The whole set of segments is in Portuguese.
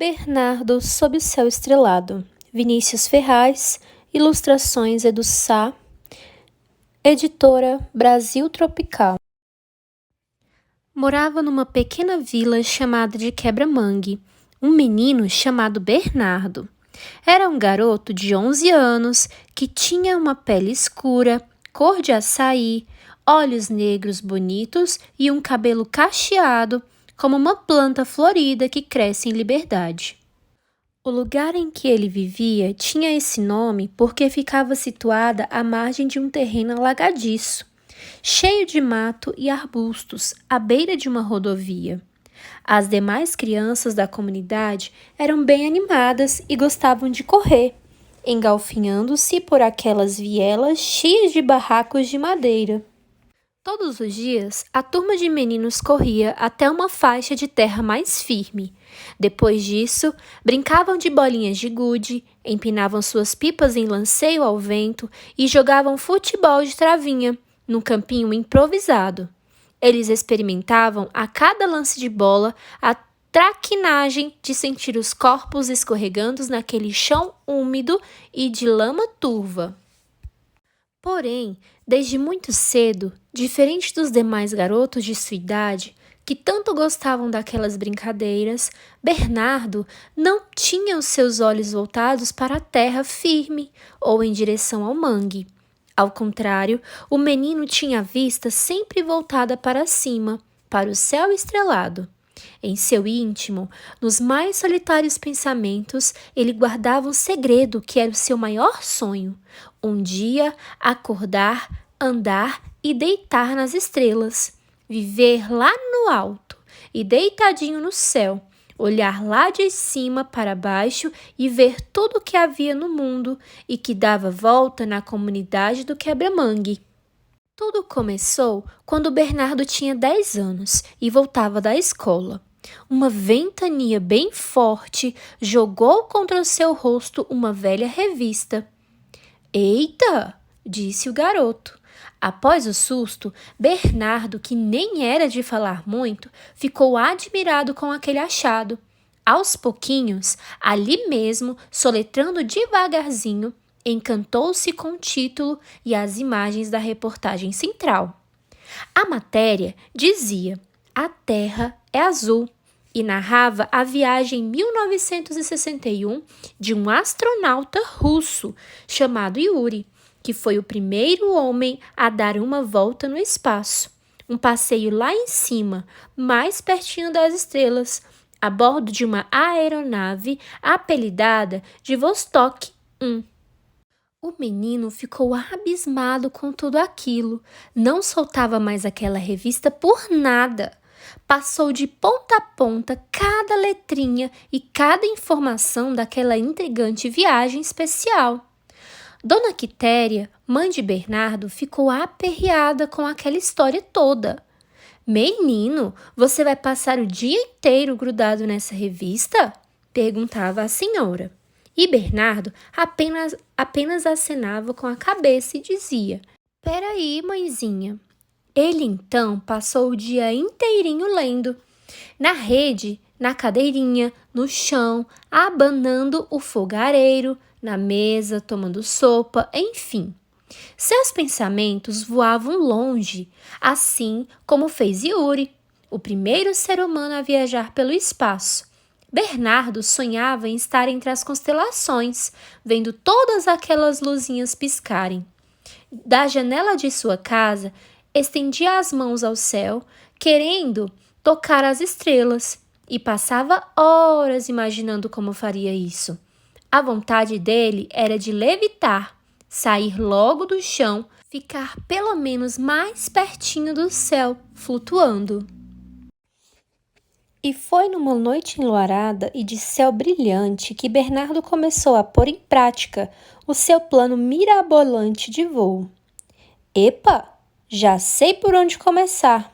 Bernardo sob o céu estrelado. Vinícius Ferraz, ilustrações Edu Sá, editora Brasil Tropical. Morava numa pequena vila chamada de Quebra-Mangue, um menino chamado Bernardo. Era um garoto de 11 anos que tinha uma pele escura, cor de açaí, olhos negros bonitos e um cabelo cacheado, como uma planta florida que cresce em liberdade. O lugar em que ele vivia tinha esse nome porque ficava situada à margem de um terreno alagadiço, cheio de mato e arbustos, à beira de uma rodovia. As demais crianças da comunidade eram bem animadas e gostavam de correr, engalfinhando-se por aquelas vielas cheias de barracos de madeira. Todos os dias, a turma de meninos corria até uma faixa de terra mais firme. Depois disso, brincavam de bolinhas de gude, empinavam suas pipas em lanceio ao vento e jogavam futebol de travinha, num campinho improvisado. Eles experimentavam a cada lance de bola a traquinagem de sentir os corpos escorregando naquele chão úmido e de lama turva. Porém, desde muito cedo, diferente dos demais garotos de sua idade, que tanto gostavam daquelas brincadeiras, Bernardo não tinha os seus olhos voltados para a terra firme ou em direção ao mangue. Ao contrário, o menino tinha a vista sempre voltada para cima, para o céu estrelado. Em seu íntimo, nos mais solitários pensamentos, ele guardava um segredo que era o seu maior sonho: um dia acordar, andar e deitar nas estrelas, viver lá no alto e deitadinho no céu, olhar lá de cima para baixo e ver tudo o que havia no mundo e que dava volta na comunidade do Quebra-Mangue. Tudo começou quando Bernardo tinha 10 anos e voltava da escola. Uma ventania bem forte jogou contra o seu rosto uma velha revista. "Eita!" disse o garoto. Após o susto, Bernardo, que nem era de falar muito, ficou admirado com aquele achado. Aos pouquinhos, ali mesmo, soletrando devagarzinho, encantou-se com o título e as imagens da reportagem central. A matéria dizia: "A Terra é azul", e narrava a viagem em 1961 de um astronauta russo chamado Yuri, que foi o primeiro homem a dar uma volta no espaço. Um passeio lá em cima, mais pertinho das estrelas, a bordo de uma aeronave apelidada de Vostok 1. O menino ficou abismado com tudo aquilo. Não soltava mais aquela revista por nada. Passou de ponta a ponta cada letrinha e cada informação daquela intrigante viagem especial. Dona Quitéria, mãe de Bernardo, ficou aperreada com aquela história toda. "Menino, você vai passar o dia inteiro grudado nessa revista?" perguntava a senhora. E Bernardo apenas acenava com a cabeça e dizia: "Peraí, mãezinha." Ele então passou o dia inteirinho lendo, na rede, na cadeirinha, no chão, abanando o fogareiro, na mesa, tomando sopa, enfim. Seus pensamentos voavam longe, assim como fez Yuri, o primeiro ser humano a viajar pelo espaço. Bernardo sonhava em estar entre as constelações, vendo todas aquelas luzinhas piscarem. Da janela de sua casa, estendia as mãos ao céu, querendo tocar as estrelas, e passava horas imaginando como faria isso. A vontade dele era de levitar, sair logo do chão, ficar pelo menos mais pertinho do céu, flutuando. E foi numa noite enluarada e de céu brilhante que Bernardo começou a pôr em prática o seu plano mirabolante de voo. "Epa, já sei por onde começar."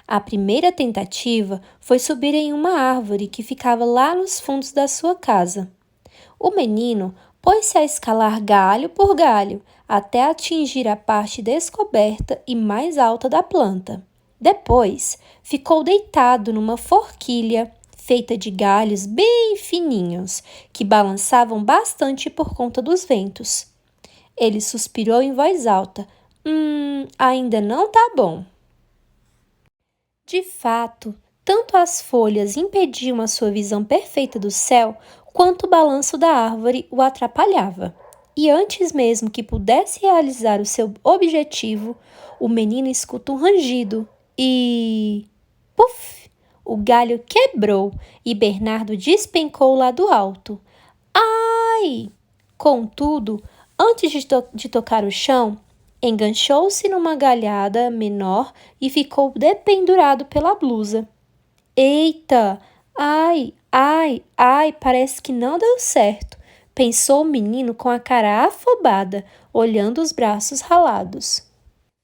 A primeira tentativa foi subir em uma árvore que ficava lá nos fundos da sua casa. O menino pôs-se a escalar galho por galho até atingir a parte descoberta e mais alta da planta. Depois, ficou deitado numa forquilha, feita de galhos bem fininhos, que balançavam bastante por conta dos ventos. Ele suspirou em voz alta. Ainda não tá bom. De fato, tanto as folhas impediam a sua visão perfeita do céu, quanto o balanço da árvore o atrapalhava. E antes mesmo que pudesse realizar o seu objetivo, o menino escuta um rangido e... Puf! O galho quebrou e Bernardo despencou lá do alto. Ai! Contudo, antes de tocar o chão, enganchou-se numa galhada menor e ficou dependurado pela blusa. Eita! Ai, ai, ai, parece que não deu certo, pensou o menino com a cara afobada, olhando os braços ralados.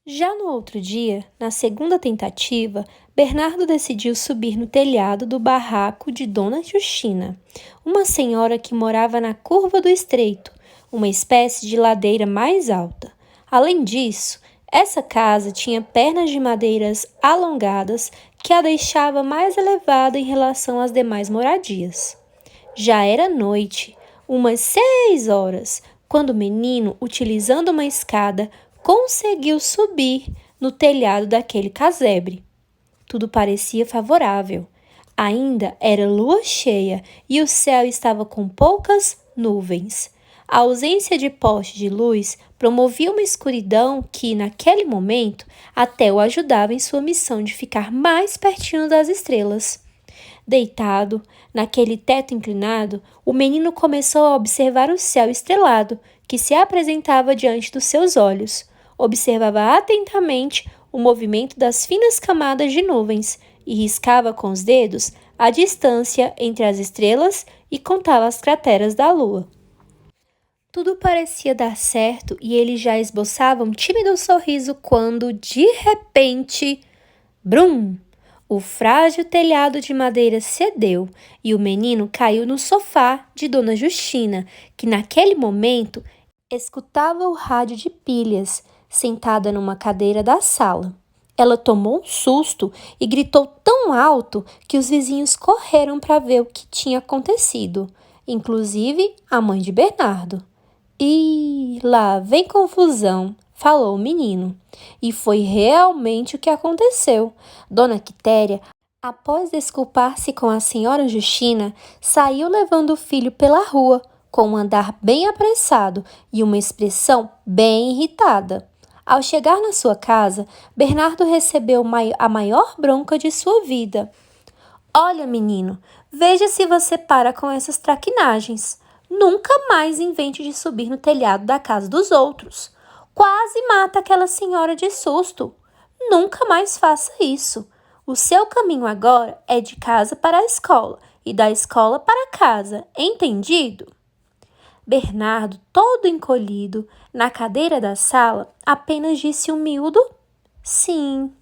Já no outro dia, na segunda tentativa, Bernardo decidiu subir no telhado do barraco de Dona Justina, uma senhora que morava na curva do estreito, uma espécie de ladeira mais alta. Além disso, essa casa tinha pernas de madeiras alongadas que a deixava mais elevada em relação às demais moradias. Já era noite, umas 6 horas, quando o menino, utilizando uma escada, conseguiu subir no telhado daquele casebre. Tudo parecia favorável. Ainda era lua cheia e o céu estava com poucas nuvens. A ausência de poste de luz promovia uma escuridão que, naquele momento, até o ajudava em sua missão de ficar mais pertinho das estrelas. Deitado, naquele teto inclinado, o menino começou a observar o céu estrelado que se apresentava diante dos seus olhos. Observava atentamente o movimento das finas camadas de nuvens e riscava com os dedos a distância entre as estrelas e contava as crateras da lua. Tudo parecia dar certo e ele já esboçava um tímido sorriso quando, de repente, brum! O frágil telhado de madeira cedeu e o menino caiu no sofá de Dona Justina, que naquele momento escutava o rádio de pilhas, sentada numa cadeira da sala. Ela tomou um susto e gritou tão alto que os vizinhos correram para ver o que tinha acontecido, inclusive a mãe de Bernardo. "Ih, lá vem confusão", falou o menino. E foi realmente o que aconteceu. Dona Quitéria, após desculpar-se com a senhora Justina, saiu levando o filho pela rua, com um andar bem apressado e uma expressão bem irritada. Ao chegar na sua casa, Bernardo recebeu a maior bronca de sua vida. "Olha, menino, veja se você para com essas traquinagens. Nunca mais invente de subir no telhado da casa dos outros. Quase mata aquela senhora de susto. Nunca mais faça isso. O seu caminho agora é de casa para a escola e da escola para casa, entendido?" Bernardo, todo encolhido, na cadeira da sala, apenas disse um miúdo "sim".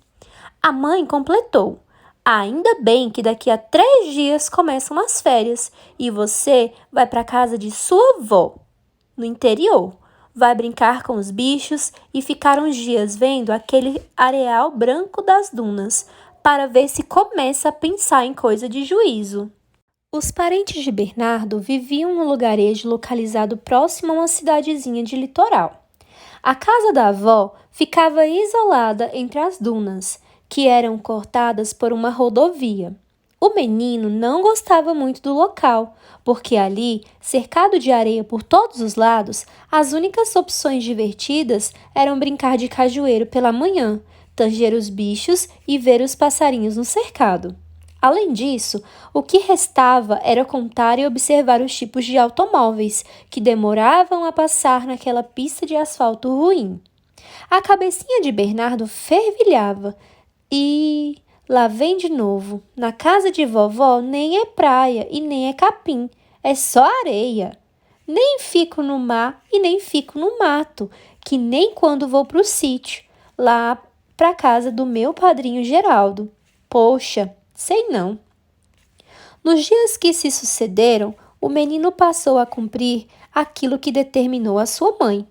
A mãe completou: "Ainda bem que daqui a 3 dias começam as férias e você vai para a casa de sua avó, no interior. Vai brincar com os bichos e ficar uns dias vendo aquele areal branco das dunas, para ver se começa a pensar em coisa de juízo." Os parentes de Bernardo viviam num lugarejo localizado próximo a uma cidadezinha de litoral. A casa da avó ficava isolada entre as dunas, que eram cortadas por uma rodovia. O menino não gostava muito do local, porque ali, cercado de areia por todos os lados, as únicas opções divertidas eram brincar de cajueiro pela manhã, tanger os bichos e ver os passarinhos no cercado. Além disso, o que restava era contar e observar os tipos de automóveis que demoravam a passar naquela pista de asfalto ruim. A cabecinha de Bernardo fervilhava e... lá vem de novo. Na casa de vovó nem é praia e nem é capim, é só areia. Nem fico no mar e nem fico no mato, que nem quando vou pro sítio, lá pra casa do meu padrinho Geraldo. Poxa, sei não. Nos dias que se sucederam, o menino passou a cumprir aquilo que determinou a sua mãe.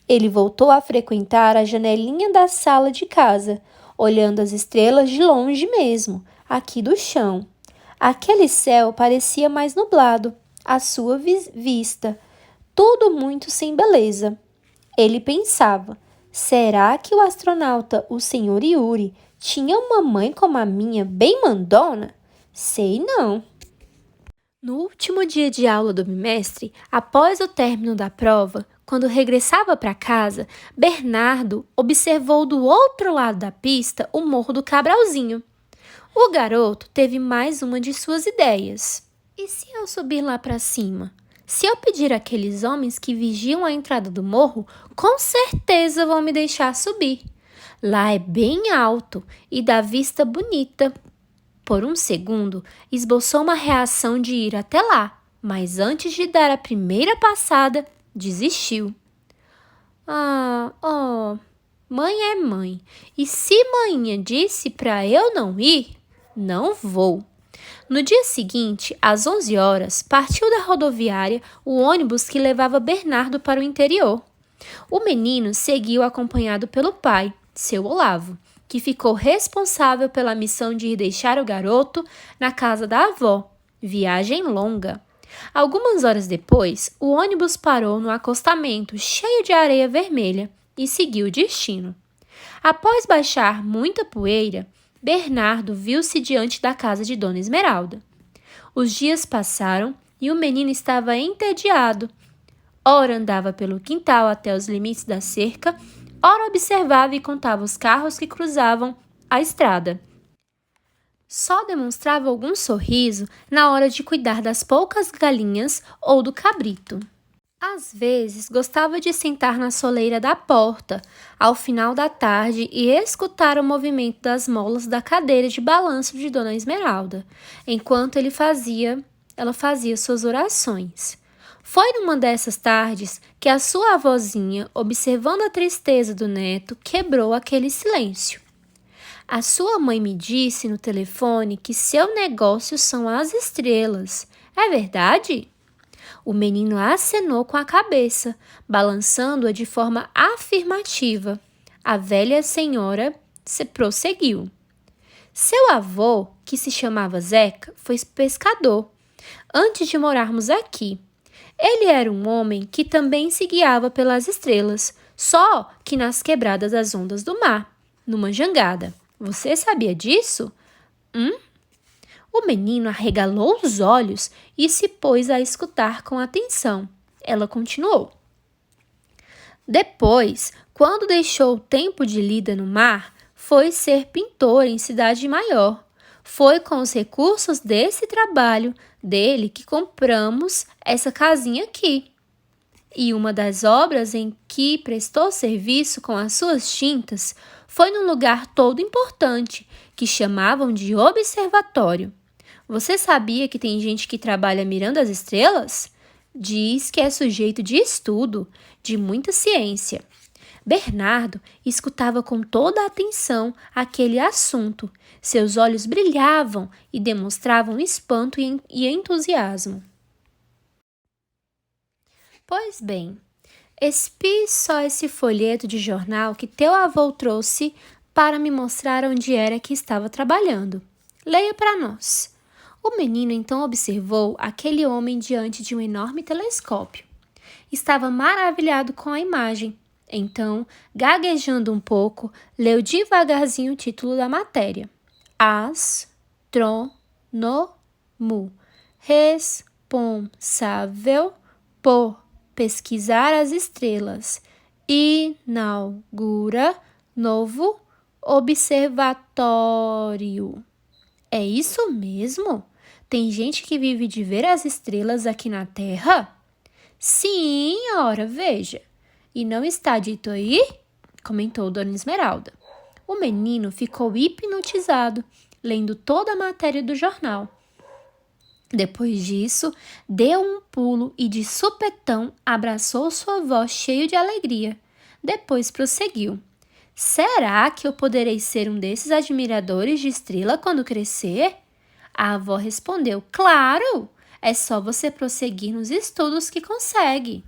Ele voltou a frequentar a janelinha da sala de casa, olhando as estrelas de longe mesmo, aqui do chão. Aquele céu parecia mais nublado, à sua vista, tudo muito sem beleza. Ele pensava: será que o astronauta, o Sr. Yuri, tinha uma mãe como a minha, bem mandona? Sei não. No último dia de aula do bimestre, após o término da prova, quando regressava para casa, Bernardo observou do outro lado da pista o Morro do Cabralzinho. O garoto teve mais uma de suas ideias. E se eu subir lá para cima? Se eu pedir àqueles homens que vigiam a entrada do morro, com certeza vão me deixar subir. Lá é bem alto e dá vista bonita. Por um segundo, esboçou uma reação de ir até lá, mas antes de dar a primeira passada, desistiu. Mãe é mãe. E se manhã disse para eu não ir, não vou. No dia seguinte, às 11 horas, partiu da rodoviária o ônibus que levava Bernardo para o interior. O menino seguiu acompanhado pelo pai, seu Olavo, que ficou responsável pela missão de ir deixar o garoto na casa da avó. Viagem longa. Algumas horas depois, o ônibus parou no acostamento cheio de areia vermelha e seguiu o destino. Após baixar muita poeira, Bernardo viu-se diante da casa de Dona Esmeralda. Os dias passaram e o menino estava entediado. Ora andava pelo quintal até os limites da cerca, ora observava e contava os carros que cruzavam a estrada. Só demonstrava algum sorriso na hora de cuidar das poucas galinhas ou do cabrito. Às vezes, gostava de sentar na soleira da porta, ao final da tarde, e escutar o movimento das molas da cadeira de balanço de Dona Esmeralda, enquanto ela fazia suas orações. Foi numa dessas tardes que a sua avózinha, observando a tristeza do neto, quebrou aquele silêncio. A sua mãe me disse no telefone que seu negócio são as estrelas. É verdade? O menino acenou com a cabeça, balançando-a de forma afirmativa. A velha senhora prosseguiu. Seu avô, que se chamava Zeca, foi pescador, antes de morarmos aqui. Ele era um homem que também se guiava pelas estrelas, só que nas quebradas das ondas do mar, numa jangada. Você sabia disso? O menino arregalou os olhos e se pôs a escutar com atenção. Ela continuou. Depois, quando deixou o tempo de lida no mar, foi ser pintor em cidade maior. Foi com os recursos desse trabalho dele que compramos essa casinha aqui. E uma das obras em que prestou serviço com as suas tintas foi num lugar todo importante, que chamavam de observatório. Você sabia que tem gente que trabalha mirando as estrelas? Diz que é sujeito de estudo, de muita ciência. Bernardo escutava com toda a atenção aquele assunto. Seus olhos brilhavam e demonstravam espanto e entusiasmo. Pois bem, espie só esse folheto de jornal que teu avô trouxe para me mostrar onde era que estava trabalhando. Leia para nós. O menino então observou aquele homem diante de um enorme telescópio. Estava maravilhado com a imagem. Então, gaguejando um pouco, leu devagarzinho o título da matéria. Astrônomo, responsável por pesquisar as estrelas, inaugura novo observatório. É isso mesmo? Tem gente que vive de ver as estrelas aqui na Terra? Sim, ora, veja. E não está dito aí? Comentou Dona Esmeralda. O menino ficou hipnotizado, lendo toda a matéria do jornal. Depois disso, deu um pulo e de supetão abraçou sua avó cheio de alegria. Depois prosseguiu. Será que eu poderei ser um desses admiradores de estrela quando crescer? A avó respondeu, claro, é só você prosseguir nos estudos que consegue.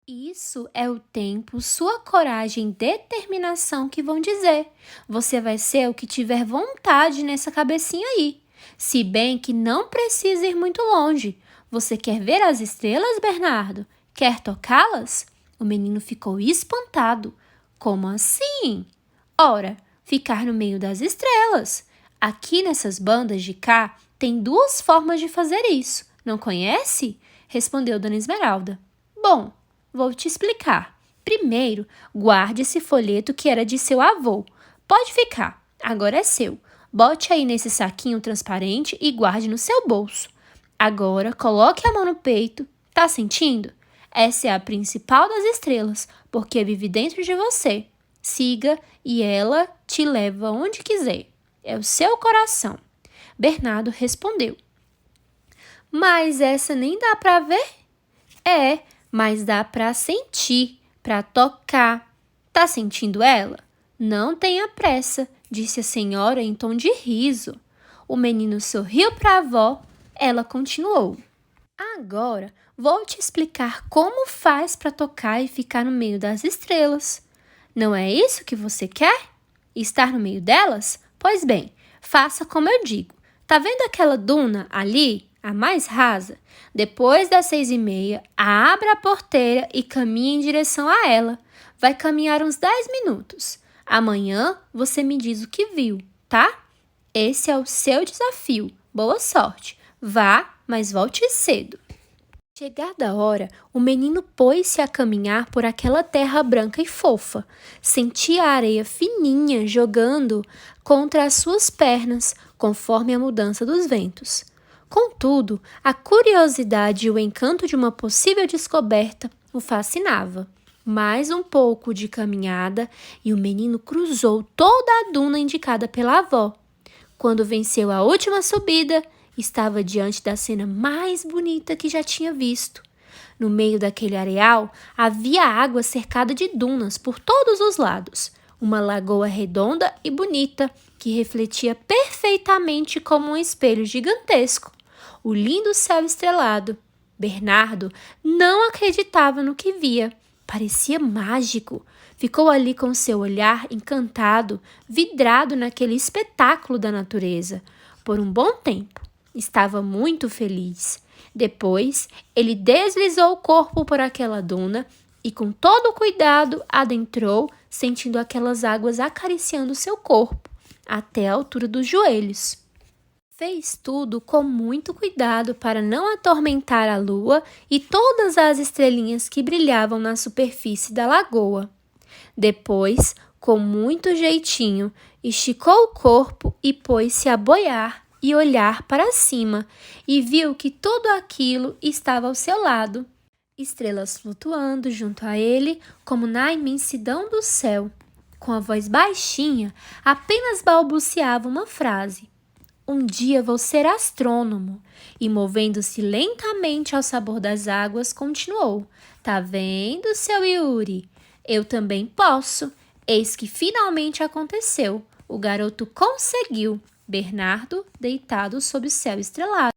Isso é o tempo, sua coragem e determinação que vão dizer. Você vai ser o que tiver vontade nessa cabecinha aí. Se bem que não precisa ir muito longe. Você quer ver as estrelas, Bernardo? Quer tocá-las? O menino ficou espantado. Como assim? Ora, ficar no meio das estrelas. Aqui nessas bandas de cá, tem duas formas de fazer isso. Não conhece? Respondeu Dona Esmeralda. Bom, vou te explicar. Primeiro, guarde esse folheto que era de seu avô. Pode ficar, agora é seu. Bote aí nesse saquinho transparente e guarde no seu bolso. Agora, coloque a mão no peito. Tá sentindo? Essa é a principal das estrelas, porque vive dentro de você. Siga e ela te leva onde quiser. É o seu coração. Bernardo respondeu. Mas essa nem dá para ver? É, mas dá para sentir, para tocar. Tá sentindo ela? Não tenha pressa, disse a senhora em tom de riso. O menino sorriu para a avó. Ela continuou. Agora vou te explicar como faz para tocar e ficar no meio das estrelas. Não é isso que você quer? Estar no meio delas? Pois bem, faça como eu digo. Tá vendo aquela duna ali, a mais rasa? Depois das 6:30, abra a porteira e caminhe em direção a ela. Vai caminhar uns 10 minutos. Amanhã você me diz o que viu, tá? Esse é o seu desafio. Boa sorte. Vá, mas volte cedo. Chegada a hora, o menino pôs-se a caminhar por aquela terra branca e fofa. Sentia a areia fininha jogando contra as suas pernas, conforme a mudança dos ventos. Contudo, a curiosidade e o encanto de uma possível descoberta o fascinava. Mais um pouco de caminhada e o menino cruzou toda a duna indicada pela avó. Quando venceu a última subida, estava diante da cena mais bonita que já tinha visto. No meio daquele areal, havia água cercada de dunas por todos os lados. Uma lagoa redonda e bonita, que refletia perfeitamente como um espelho gigantesco. O lindo céu estrelado. Bernardo não acreditava no que via. Parecia mágico. Ficou ali com seu olhar encantado, vidrado naquele espetáculo da natureza. Por um bom tempo. Estava muito feliz. Depois, ele deslizou o corpo por aquela duna e, com todo cuidado, adentrou, sentindo aquelas águas acariciando seu corpo, até a altura dos joelhos. Fez tudo com muito cuidado para não atormentar a lua e todas as estrelinhas que brilhavam na superfície da lagoa. Depois, com muito jeitinho, esticou o corpo e pôs-se a boiar e olhar para cima, e viu que tudo aquilo estava ao seu lado. Estrelas flutuando junto a ele, como na imensidão do céu. Com a voz baixinha, apenas balbuciava uma frase. Um dia vou ser astrônomo. E movendo-se lentamente ao sabor das águas, continuou. Tá vendo, seu Yuri? Eu também posso. Eis que finalmente aconteceu. O garoto conseguiu. Bernardo deitado sob o céu estrelado.